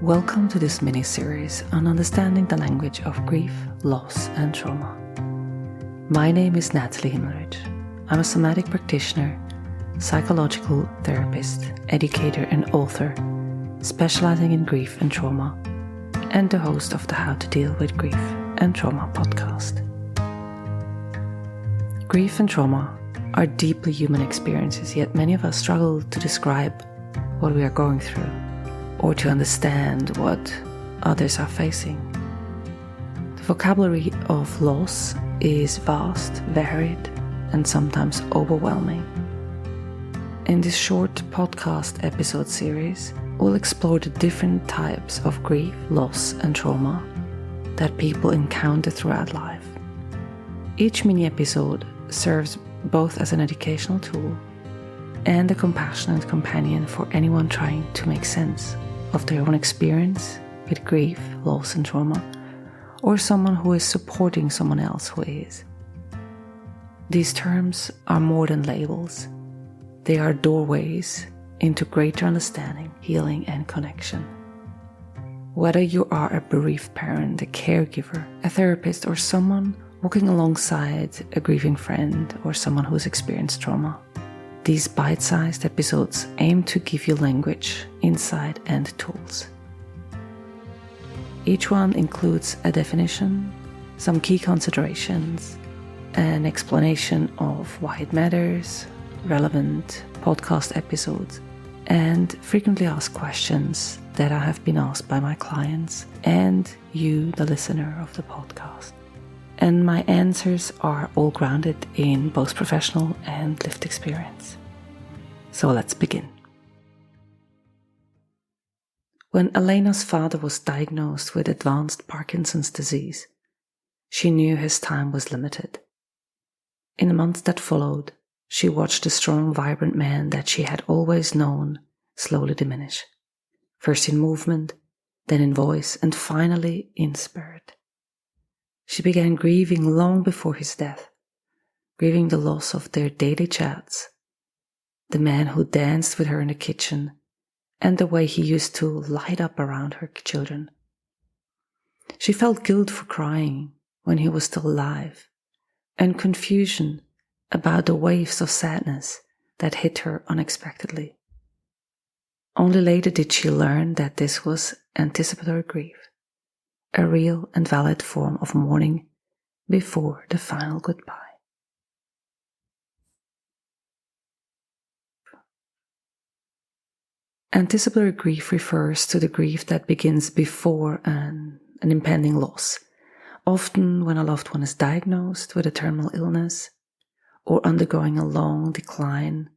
Welcome to this mini-series on understanding the language of grief, loss and trauma. My name is Nathalie Himmelrich. I'm a somatic practitioner, psychological therapist, educator and author, specialising in grief and trauma, and the host of the How to Deal with Grief and Trauma podcast. Grief and trauma are deeply human experiences, yet many of us struggle to describe what we are going through, or to understand what others are facing. The vocabulary of loss is vast, varied, and sometimes overwhelming. In this short podcast episode series, we'll explore the different types of grief, loss, and trauma that people encounter throughout life. Each mini-episode serves both as an educational tool and a compassionate companion for anyone trying to make sense of their own experience with grief, loss and trauma, or someone who is supporting someone else who is. These terms are more than labels. They are doorways into greater understanding, healing and connection. Whether you are a bereaved parent, a caregiver, a therapist, or someone walking alongside a grieving friend or someone who's experienced trauma, these bite-sized episodes aim to give you language, insight, and tools. Each one includes a definition, some key considerations, an explanation of why it matters, relevant podcast episodes, and frequently asked questions that I have been asked by my clients and you, the listener of the podcast. And my answers are all grounded in both professional and lived experience. So let's begin. When Elena's father was diagnosed with advanced Parkinson's disease, she knew his time was limited. In the months that followed, she watched the strong, vibrant man that she had always known slowly diminish, first in movement, then in voice, and finally in spirit. She began grieving long before his death, grieving the loss of their daily chats, the man who danced with her in the kitchen, and the way he used to light up around her children. She felt guilt for crying when he was still alive, and confusion about the waves of sadness that hit her unexpectedly. Only later did she learn that this was anticipatory grief, a real and valid form of mourning before the final goodbye. Anticipatory grief refers to the grief that begins before an impending loss, often when a loved one is diagnosed with a terminal illness, or undergoing a long decline,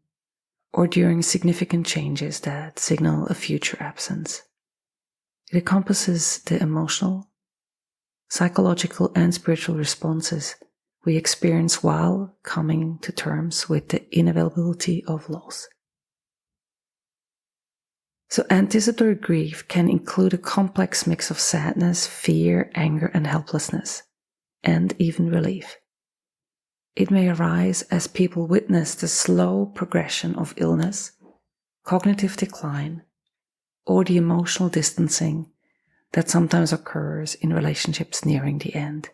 or during significant changes that signal a future absence. It encompasses the emotional, psychological, and spiritual responses we experience while coming to terms with the inevitability of loss. So anticipatory grief can include a complex mix of sadness, fear, anger, and helplessness, and even relief. It may arise as people witness the slow progression of illness, cognitive decline, or the emotional distancing that sometimes occurs in relationships nearing the end.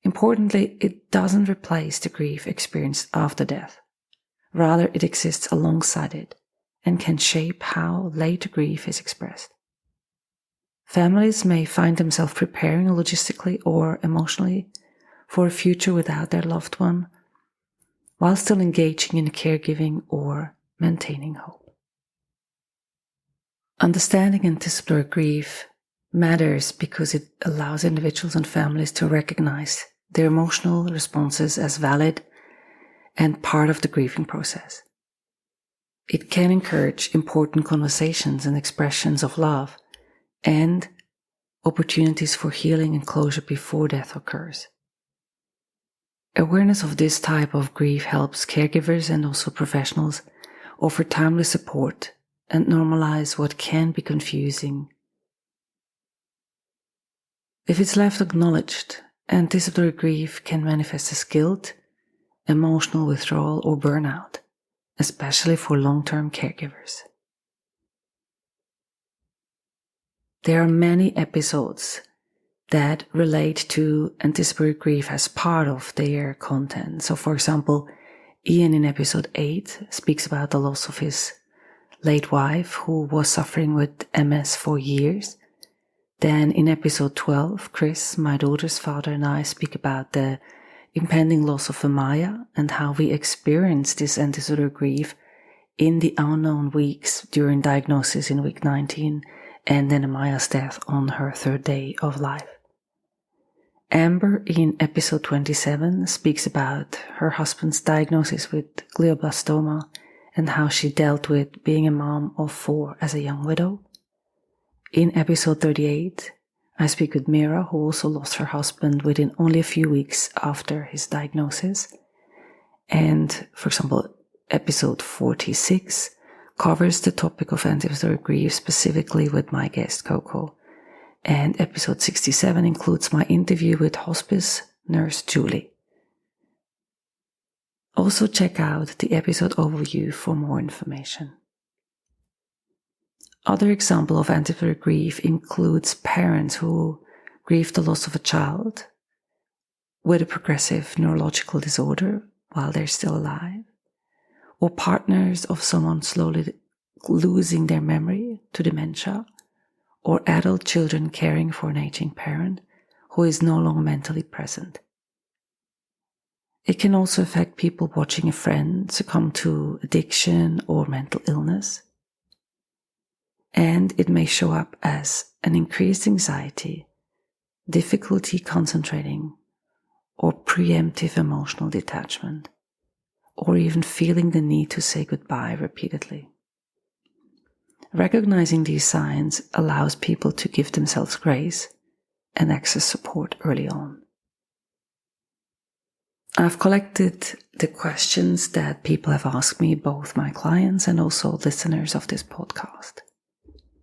Importantly, it doesn't replace the grief experienced after death. Rather, it exists alongside it and can shape how later grief is expressed. Families may find themselves preparing logistically or emotionally for a future without their loved one, while still engaging in caregiving or maintaining hope. Understanding anticipatory grief matters because it allows individuals and families to recognize their emotional responses as valid and part of the grieving process. It can encourage important conversations and expressions of love and opportunities for healing and closure before death occurs. Awareness of this type of grief helps caregivers and also professionals offer timely support and normalize what can be confusing. If it's left acknowledged, anticipatory grief can manifest as guilt, emotional withdrawal, or burnout, especially for long-term caregivers. There are many episodes that relate to anticipatory grief as part of their content. So for example, Ian in episode 8 speaks about the loss of his late wife who was suffering with MS for years. Then in episode 12, Chris, my daughter's father, and I speak about the impending loss of Amaya and how we experience this anticipatory grief in the unknown weeks during diagnosis in week 19 and then Amaya's death on her 3rd day of life. Amber in episode 27 speaks about her husband's diagnosis with glioblastoma and how she dealt with being a mom of 4 as a young widow. In episode 38, I speak with Mira, who also lost her husband within only a few weeks after his diagnosis. And, for example, episode 46 covers the topic of anticipatory grief specifically with my guest Coco. And episode 67 includes my interview with hospice nurse Juli. Also check out the episode overview for more information. Other example of anticipatory grief includes parents who grieve the loss of a child with a progressive neurological disorder while they're still alive, or partners of someone slowly losing their memory to dementia, or adult children caring for an aging parent who is no longer mentally present. It can also affect people watching a friend succumb to addiction or mental illness. And it may show up as an increased anxiety, difficulty concentrating, or preemptive emotional detachment, or even feeling the need to say goodbye repeatedly. Recognizing these signs allows people to give themselves grace and access support early on. I've collected the questions that people have asked me, both my clients and also listeners of this podcast,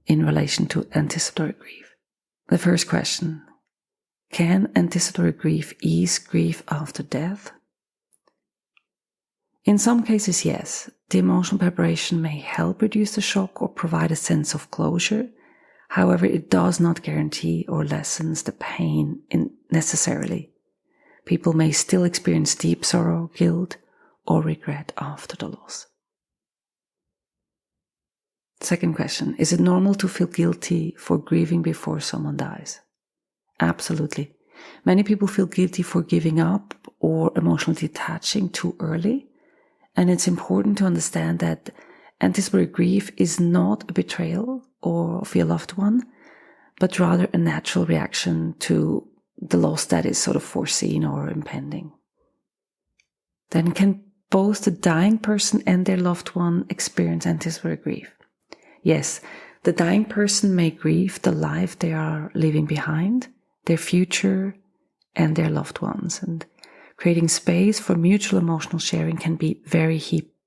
in relation to anticipatory grief. The first question: can anticipatory grief ease grief after death? In some cases, yes. The emotional preparation may help reduce the shock or provide a sense of closure. However, it does not guarantee or lessens the pain necessarily. People may still experience deep sorrow, guilt, or regret after the loss. Second question: is it normal to feel guilty for grieving before someone dies? Absolutely. Many people feel guilty for giving up or emotionally detaching too early. And it's important to understand that anticipatory grief is not a betrayal of your loved one, but rather a natural reaction to the loss that is sort of foreseen or impending. Then can both the dying person and their loved one experience anticipatory grief? Yes, the dying person may grieve the life they are leaving behind, their future, and their loved ones. And creating space for mutual emotional sharing can be very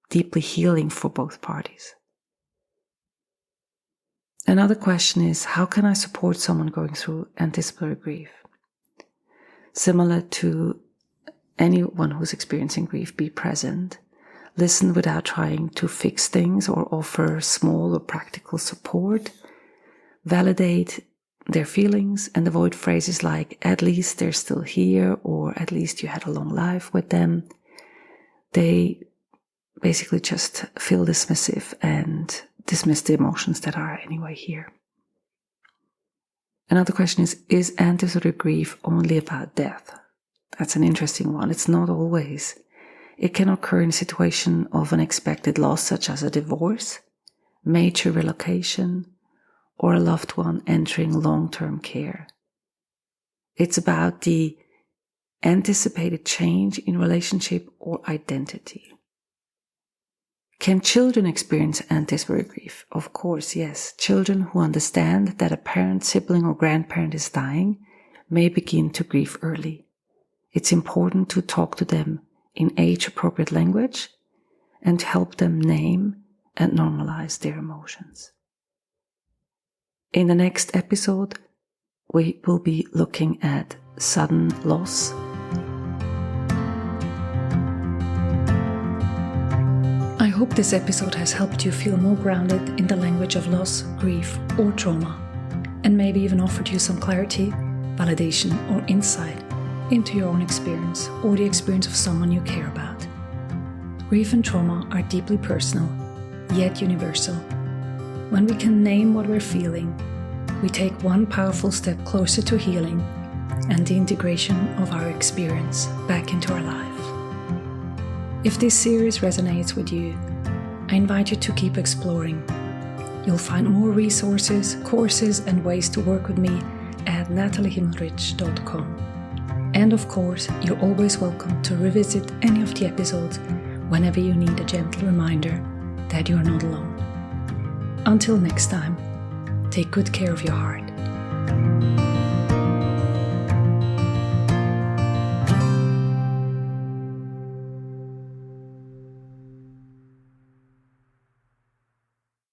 deeply healing for both parties. Another question is, how can I support someone going through anticipatory grief? Similar to anyone who's experiencing grief, be present. Listen without trying to fix things or offer small or practical support. Validate their feelings and avoid phrases like, at least they're still here, or at least you had a long life with them. They basically just feel dismissive and dismiss the emotions that are anyway here. Another question is anticipatory grief only about death? That's an interesting one. It's not always. It can occur in a situation of unexpected loss, such as a divorce, major relocation, or a loved one entering long-term care. It's about the anticipated change in relationship or identity. Can children experience anticipatory grief? Of course, yes. Children who understand that a parent, sibling, or grandparent is dying may begin to grieve early. It's important to talk to them in age-appropriate language and help them name and normalize their emotions. In the next episode, we will be looking at sudden loss. I hope this episode has helped you feel more grounded in the language of loss, grief, or trauma. and maybe even offered you some clarity, validation, or insight into your own experience or the experience of someone you care about. Grief and trauma are deeply personal, yet universal. When we can name what we're feeling, we take one powerful step closer to healing and the integration of our experience back into our life. If this series resonates with you, I invite you to keep exploring. You'll find more resources, courses, and ways to work with me at nathaliehimmelrich.com. And of course, you're always welcome to revisit any of the episodes whenever you need a gentle reminder that you're not alone. Until next time, take good care of your heart.